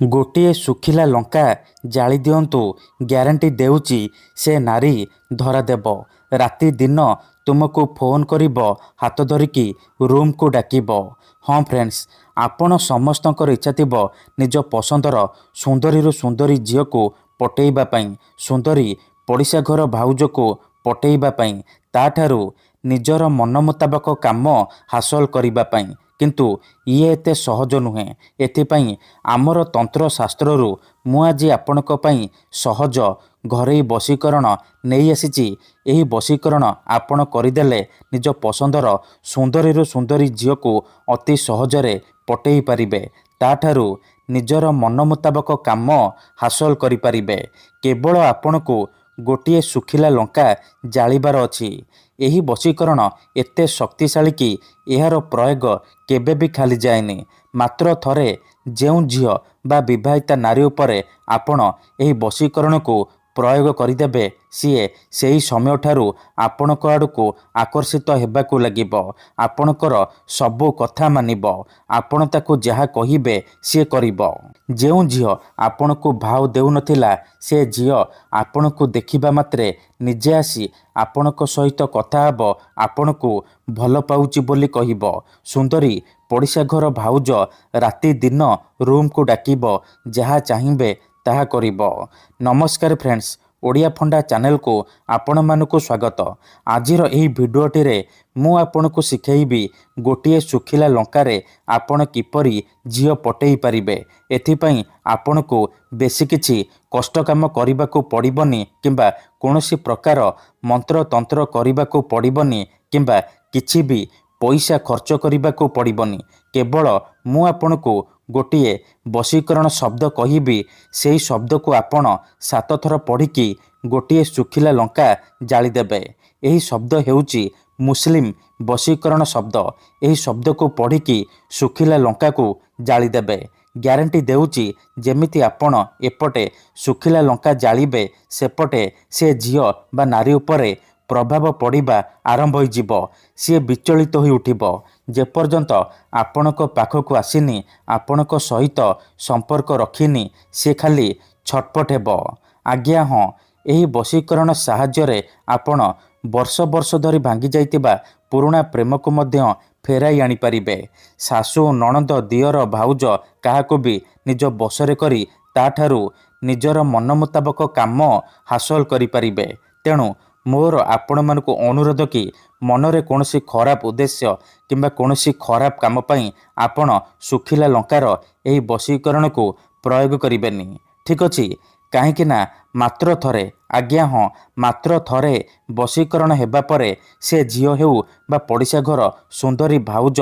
ଗୋଟିଏ ଶୁଖିଲା ଲଙ୍କା ଜାଳି ଦିଅନ୍ତୁ, ଗ୍ୟାରେଣ୍ଟି ଦେଉଛି ସେ ନାରୀ ଧରା ଦେବ। ରାତି ଦିନ ତୁମକୁ ଫୋନ୍ କରିବ, ହାତ ଧରିକି ରୁମ୍କୁ ଡାକିବ। ହଁ ଫ୍ରେଣ୍ଡସ୍, ଆପଣ ସମସ୍ତଙ୍କର ଇଚ୍ଛା ଥିବ ନିଜ ପସନ୍ଦର ସୁନ୍ଦରୀରୁ ସୁନ୍ଦରୀ ଝିଅକୁ ପଟେଇବା ପାଇଁ, ସୁନ୍ଦରୀ ପଡ଼ିଶା ଘର ଭାଉଜକୁ ପଟେଇବା ପାଇଁ, ତାଠାରୁ ନିଜର ମନ ମୁତାବକ କାମ ହାସଲ କରିବା ପାଇଁ। କିନ୍ତୁ ଇଏ ଏତେ ସହଜ ନୁହେଁ। ଏଥିପାଇଁ ଆମର ତନ୍ତ୍ରଶାସ୍ତ୍ରରୁ ମୁଁ ଆଜି ଆପଣଙ୍କ ପାଇଁ ସହଜ ଘରୋଇ ବଶୀକରଣ ନେଇ ଆସିଛି। ଏହି ବଶୀକରଣ ଆପଣ କରିଦେଲେ ନିଜ ପସନ୍ଦର ସୁନ୍ଦରୀରୁ ସୁନ୍ଦରୀ ଝିଅକୁ ଅତି ସହଜରେ ପଟେଇ ପାରିବେ। ତାଠାରୁ ନିଜର ମନ ମୁତାବକ କାମ ହାସଲ କରିପାରିବେ। କେବଳ ଆପଣଙ୍କୁ ଗୋଟିଏ ଶୁଖିଲା ଲଙ୍କା ଜାଳିବାର ଅଛି। ଏହି ବଶୀକରଣ ଏତେ ଶକ୍ତିଶାଳୀ କି ଏହାର ପ୍ରୟୋଗ କେବେ ବି ଖାଲି ଯାଏନି। ମାତ୍ର ଥରେ ଯେଉଁ ଝିଅ ବା ବିବାହିତା ନାରୀ ଉପରେ ଆପଣ ଏହି ବଶୀକରଣକୁ ପ୍ରୟୋଗ କରିଦେବେ, ସିଏ ସେହି ସମୟଠାରୁ ଆପଣଙ୍କ ଆଡ଼କୁ ଆକର୍ଷିତ ହେବାକୁ ଲାଗିବ। ଆପଣଙ୍କର ସବୁ କଥା ମାନିବ। ଆପଣ ତାକୁ ଯାହା କହିବେ ସିଏ କରିବ। ଯେଉଁ ଝିଅ ଆପଣଙ୍କୁ ଭାଉ ଦେଉନଥିଲା, ସେ ଝିଅ ଆପଣଙ୍କୁ ଦେଖିବା ମାତ୍ରେ ନିଜେ ଆସି ଆପଣଙ୍କ ସହିତ କଥା ହେବ, ଆପଣଙ୍କୁ ଭଲ ପାଉଛି ବୋଲି କହିବ। ସୁନ୍ଦରୀ ପଡ଼ିଶା ଘର ଭାଉଜ ରାତି ଦିନ ରୁମ୍କୁ ଡାକିବ, ଯାହା ଚାହିଁବେ ତାହା କରିବ। ନମସ୍କାର ଫ୍ରେଣ୍ଡସ୍, ଓଡ଼ିଆ ଫଣ୍ଡା ଚ୍ୟାନେଲକୁ ଆପଣମାନଙ୍କୁ ସ୍ୱାଗତ। ଆଜିର ଏହି ଭିଡ଼ିଓଟିରେ ମୁଁ ଆପଣଙ୍କୁ ଶିଖେଇବି ଗୋଟିଏ ଶୁଖିଲା ଲଙ୍କାରେ ଆପଣ କିପରି ଝିଅ ପଟେଇ ପାରିବେ। ଏଥିପାଇଁ ଆପଣଙ୍କୁ ବେଶୀ କିଛି କଷ୍ଟ କାମ କରିବାକୁ ପଡ଼ିବନି, କିମ୍ବା କୌଣସି ପ୍ରକାର ମନ୍ତ୍ରତନ୍ତ୍ର କରିବାକୁ ପଡ଼ିବନି, କିମ୍ବା କିଛି ବି ପଇସା ଖର୍ଚ୍ଚ କରିବାକୁ ପଡ଼ିବନି। କେବଳ ମୁଁ ଆପଣଙ୍କୁ ଗୋଟିଏ ବଶୀକରଣ ଶବ୍ଦ କହିବି, ସେହି ଶବ୍ଦକୁ ଆପଣ 7 ଥର ପଢ଼ିକି ଗୋଟିଏ ଶୁଖିଲା ଲଙ୍କା ଜାଳିଦେବେ। ଏହି ଶବ୍ଦ ହେଉଛି ମୁସଲିମ ବଶୀକରଣ ଶବ୍ଦ। ଏହି ଶବ୍ଦକୁ ପଢ଼ିକି ଶୁଖିଲା ଲଙ୍କାକୁ ଜାଳିଦେବେ। ଗ୍ୟାରେଣ୍ଟି ଦେଉଛି, ଯେମିତି ଆପଣ ଏପଟେ ଶୁଖିଲା ଲଙ୍କା ଜାଳିବେ, ସେପଟେ ସେ ଝିଅ ବା ନାରୀ ଉପରେ ପ୍ରଭାବ ପଡ଼ିବା ଆରମ୍ଭ ହୋଇଯିବ। ସିଏ ବିଚଳିତ ହୋଇ ଉଠିବ। ଯେପର୍ଯ୍ୟନ୍ତ ଆପଣଙ୍କ ପାଖକୁ ଆସିନି, ଆପଣଙ୍କ ସହିତ ସମ୍ପର୍କ ରଖିନି, ସେ ଖାଲି ଛଟପଟ ହେବ। ଆଜ୍ଞା ହଁ, ଏହି ବଶୀକରଣ ସାହାଯ୍ୟରେ ଆପଣ ବର୍ଷ ବର୍ଷ ଧରି ଭାଙ୍ଗି ଯାଇଥିବା ପୁରୁଣା ପ୍ରେମକୁ ମଧ୍ୟ ଫେରାଇ ଆଣିପାରିବେ। ଶାଶୁ, ନଣନ୍ଦ, ଦିଅର, ଭାଉଜ କାହାକୁ ବି ନିଜ ବଶରେ କରି ତାଠାରୁ ନିଜର ମନ ମୁତାବକ କାମ ହାସଲ କରିପାରିବେ। ତେଣୁ ମୋର ଆପଣମାନଙ୍କୁ ଅନୁରୋଧ କି ମନରେ କୌଣସି ଖରାପ ଉଦ୍ଦେଶ୍ୟ କିମ୍ବା କୌଣସି ଖରାପ କାମ ପାଇଁ ଆପଣ ଶୁଖିଲା ଲଙ୍କାର ଏହି ବଶୀକରଣକୁ ପ୍ରୟୋଗ କରିବେନି। ଠିକ୍ ଅଛି? କାହିଁକି ନା ମାତ୍ର ଥରେ, ଆଜ୍ଞା ହଁ, ମାତ୍ର ଥରେ ବଶୀକରଣ ହେବା ପରେ ସେ ଝିଅ ହେଉ ବା ପଡ଼ିଶା ଘର ସୁନ୍ଦରୀ ଭାଉଜ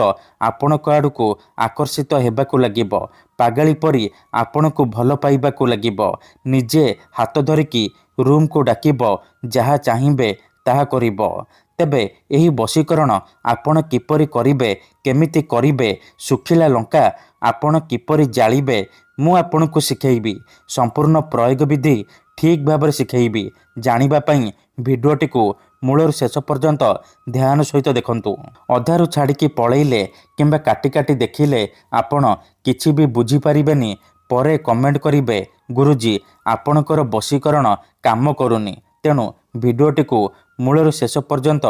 ଆପଣଙ୍କ ଆଡ଼କୁ ଆକର୍ଷିତ ହେବାକୁ ଲାଗିବ। ପାଗଳୀ ପରି ଆପଣଙ୍କୁ ଭଲ ପାଇବାକୁ ଲାଗିବ। ନିଜେ ହାତ ଧରିକି ରୁମ୍କୁ ଡାକିବ, ଯାହା ଚାହିଁବେ ତାହା କରିବ। ତେବେ ଏହି ବଶୀକରଣ ଆପଣ କିପରି କରିବେ, କେମିତି କରିବେ, ଶୁଖିଲା ଲଙ୍କା ଆପଣ କିପରି ଜାଳିବେ, ମୁଁ ଆପଣଙ୍କୁ ଶିଖେଇବି। ସମ୍ପୂର୍ଣ୍ଣ ପ୍ରୟୋଗ ବିଧି ଠିକ୍ ଭାବରେ ଶିଖେଇବି। ଜାଣିବା ପାଇଁ ଭିଡ଼ିଓଟିକୁ ମୂଳରୁ ଶେଷ ପର୍ଯ୍ୟନ୍ତ ଧ୍ୟାନ ସହିତ ଦେଖନ୍ତୁ। ଅଧାରୁ ଛାଡ଼ିକି ପଳେଇଲେ କିମ୍ବା କାଟି କାଟି ଦେଖିଲେ ଆପଣ କିଛି ବି ବୁଝିପାରିବେନି। ପରେ କମେଣ୍ଟ କରିବେ, ଗୁରୁଜୀ ଆପଣଙ୍କର ବଶୀକରଣ କାମ କରୁନି। ତେଣୁ ଭିଡ଼ିଓଟିକୁ ମୂଳରୁ ଶେଷ ପର୍ଯ୍ୟନ୍ତ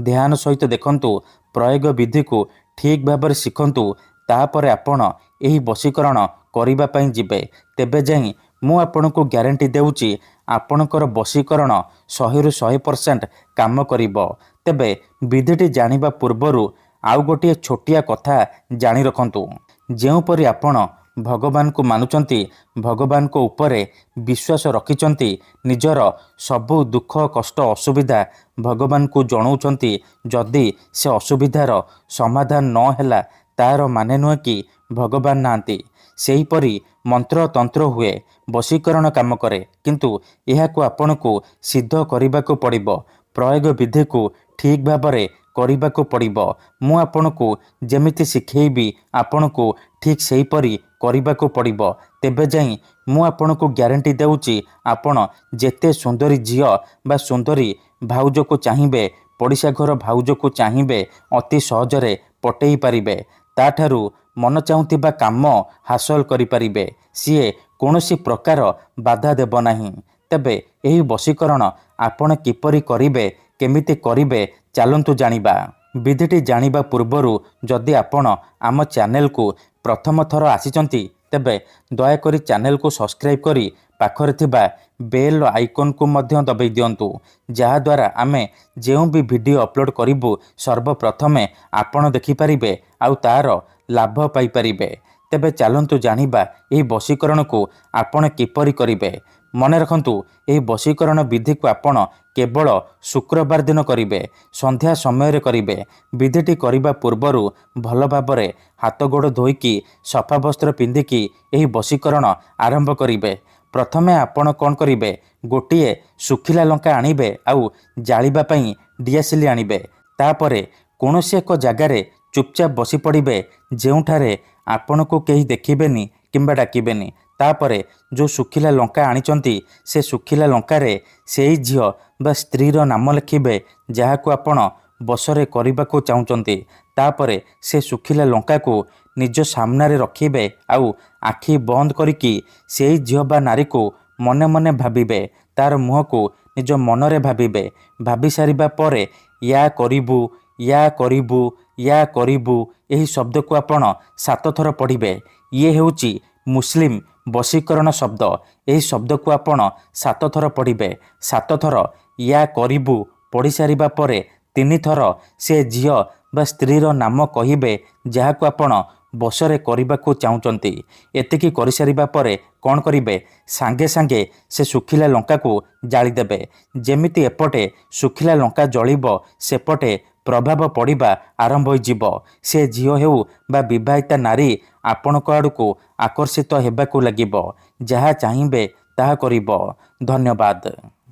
ଧ୍ୟାନ ସହିତ ଦେଖନ୍ତୁ। ପ୍ରୟୋଗ ବିଧିକୁ ଠିକ୍ ଭାବରେ ଶିଖନ୍ତୁ। ତାପରେ ଆପଣ ଏହି ବଶୀକରଣ କରିବା ପାଇଁ ଯିବେ। ତେବେ ଯାଇ ମୁଁ ଆପଣଙ୍କୁ ଗ୍ୟାରେଣ୍ଟି ଦେଉଛି, ଆପଣଙ୍କର ବଶୀକରଣ 100ରୁ 100% କାମ କରିବ। ତେବେ ବିଧିଟି ଜାଣିବା ପୂର୍ବରୁ ଆଉ ଗୋଟିଏ ଛୋଟିଆ କଥା ଜାଣି ରଖନ୍ତୁ। ଯେଉଁପରି ଆପଣ ଭଗବାନଙ୍କୁ ମାନୁଛନ୍ତି, ଭଗବାନଙ୍କ ଉପରେ ବିଶ୍ୱାସ ରଖିଛନ୍ତି, ନିଜର ସବୁ ଦୁଃଖ କଷ୍ଟ ଅସୁବିଧା ଭଗବାନଙ୍କୁ ଜଣାଉଛନ୍ତି, ଯଦି ସେ ଅସୁବିଧାର ସମାଧାନ ନ ହେଲା, ତାର ମାନେ ନୁହେଁ କି ଭଗବାନ ନାହାନ୍ତି। ସେହିପରି ମନ୍ତ୍ରତନ୍ତ୍ର ହୁଏ, ବଶୀକରଣ କାମ କରେ, କିନ୍ତୁ ଏହାକୁ ଆପଣଙ୍କୁ ସିଦ୍ଧ କରିବାକୁ ପଡ଼ିବ। ପ୍ରୟୋଗ ବିଧିକୁ ଠିକ୍ ଭାବରେ କରିବାକୁ ପଡ଼ିବ। ମୁଁ ଆପଣଙ୍କୁ ଯେମିତି ଶିଖେଇବି, ଆପଣଙ୍କୁ ଠିକ୍ ସେହିପରି କରିବାକୁ ପଡ଼ିବ। ତେବେ ଯାଇ ମୁଁ ଆପଣଙ୍କୁ ଗ୍ୟାରେଣ୍ଟି ଦେଉଛି, ଆପଣ ଯେତେ ସୁନ୍ଦରୀ ଝିଅ ବା ସୁନ୍ଦରୀ ଭାଉଜକୁ ଚାହିଁବେ, ପଡ଼ିଶା ଘର ଭାଉଜକୁ ଚାହିଁବେ, ଅତି ସହଜରେ ପଟେଇ ପାରିବେ। ତାଠାରୁ ମନ ଚାହୁଁଥିବା କାମ ହାସଲ କରିପାରିବେ। ସିଏ କୌଣସି ପ୍ରକାର ବାଧା ଦେବ ନାହିଁ। ତେବେ ଏହି ବଶୀକରଣ ଆପଣ କିପରି କରିବେ, କେମିତି କରିବେ, ଚାଲନ୍ତୁ ଜାଣିବା। ବିଧିଟି ଜାଣିବା ପୂର୍ବରୁ ଯଦି ଆପଣ ଆମ ଚ୍ୟାନେଲକୁ ପ୍ରଥମ ଥର ଆସିଛନ୍ତି ତେବେ ଦୟାକରି ଚ୍ୟାନେଲକୁ ସବସ୍କ୍ରାଇବ୍ କରି ପାଖରେ ଥିବା ବେଲ୍ ଆଇକନ୍କୁ ମଧ୍ୟ ଦବାଇ ଦିଅନ୍ତୁ, ଯାହାଦ୍ୱାରା ଆମେ ଯେଉଁ ବି ଭିଡ଼ିଓ ଅପଲୋଡ଼ କରିବୁ ସର୍ବପ୍ରଥମେ ଆପଣ ଦେଖିପାରିବେ ଆଉ ତା'ର ଲାଭ ପାଇପାରିବେ। ତେବେ ଚାଲନ୍ତୁ ଜାଣିବା ଏହି ବଶୀକରଣକୁ ଆପଣ କିପରି କରିବେ। ମନେ ରଖନ୍ତୁ, ଏହି ବଶୀକରଣ ବିଧିକୁ ଆପଣ କେବଳ ଶୁକ୍ରବାର ଦିନ କରିବେ, ସନ୍ଧ୍ୟା ସମୟରେ କରିବେ। ବିଧିଟି କରିବା ପୂର୍ବରୁ ଭଲ ଭାବରେ ହାତ ଗୋଡ଼ ଧୋଇକି ସଫା ବସ୍ତ୍ର ପିନ୍ଧିକି ଏହି ବଶୀକରଣ ଆରମ୍ଭ କରିବେ। ପ୍ରଥମେ ଆପଣ କ'ଣ କରିବେ, ଗୋଟିଏ ଶୁଖିଲା ଲଙ୍କା ଆଣିବେ ଆଉ ଜାଳିବା ପାଇଁ ଡିଆସିଲି ଆଣିବେ। ତାପରେ କୌଣସି ଏକ ଜାଗାରେ ଚୁପଚାପ ବସି ପଡ଼ିବେ ଯେଉଁଠାରେ ଆପଣଙ୍କୁ କେହି ଦେଖିବେନି କିମ୍ବା ଡାକିବେନି। ତାପରେ ଯେଉଁ ଶୁଖିଲା ଲଙ୍କା ଆଣିଛନ୍ତି ସେ ଶୁଖିଲା ଲଙ୍କାରେ ସେଇ ଝିଅ ବା ସ୍ତ୍ରୀର ନାମ ଲେଖିବେ ଯାହାକୁ ଆପଣ ବଶରେ କରିବାକୁ ଚାହୁଁଛନ୍ତି। ତାପରେ ସେ ଶୁଖିଲା ଲଙ୍କାକୁ ନିଜ ସାମ୍ନାରେ ରଖିବେ ଆଉ ଆଖି ବନ୍ଦ କରିକି ସେଇ ଝିଅ ବା ନାରୀକୁ ମନେ ମନେ ଭାବିବେ। ତାର ମୁହଁକୁ ନିଜ ମନରେ ଭାବିବେ। ଭାବି ସାରିବା ପରେ ୟା କରିବୁ, ୟା କରିବୁ, ୟା କରିବୁ ଏହି ଶବ୍ଦକୁ ଆପଣ 7 ଥର ପଢ଼ିବେ। ଇଏ ହେଉଛି ମୁସଲିମ ବଶୀକରଣ ଶବ୍ଦ। ଏହି ଶବ୍ଦକୁ ଆପଣ 7 ଥର ପଢ଼ିବେ। 7 ଥର ୟା କରିବୁ ପଢ଼ି ସାରିବା ପରେ 3 ଥର ସେ ଝିଅ ବା ସ୍ତ୍ରୀର ନାମ କହିବେ ଯାହାକୁ ଆପଣ ବଶରେ କରିବାକୁ ଚାହୁଁଛନ୍ତି। ଏତିକି କରିସାରିବା ପରେ କ'ଣ କରିବେ, ସାଙ୍ଗେ ସାଙ୍ଗେ ସେ ଶୁଖିଲା ଲଙ୍କାକୁ ଜାଳିଦେବେ। ଯେମିତି ଏପଟେ ଶୁଖିଲା ଲଙ୍କା ଜଳିବ ସେପଟେ ପ୍ରଭାବ ପଡ଼ିବା ଆରମ୍ଭ ହୋଇଯିବ। ସେ ଝିଅ ହେଉ ବା ବିବାହିତା ନାରୀ ଆପଣଙ୍କ ଆଡ଼କୁ ଆକର୍ଷିତ ହେବାକୁ ଲାଗିବ। ଯାହା ଚାହିଁବେ ତାହା କରିବ। ଧନ୍ୟବାଦ।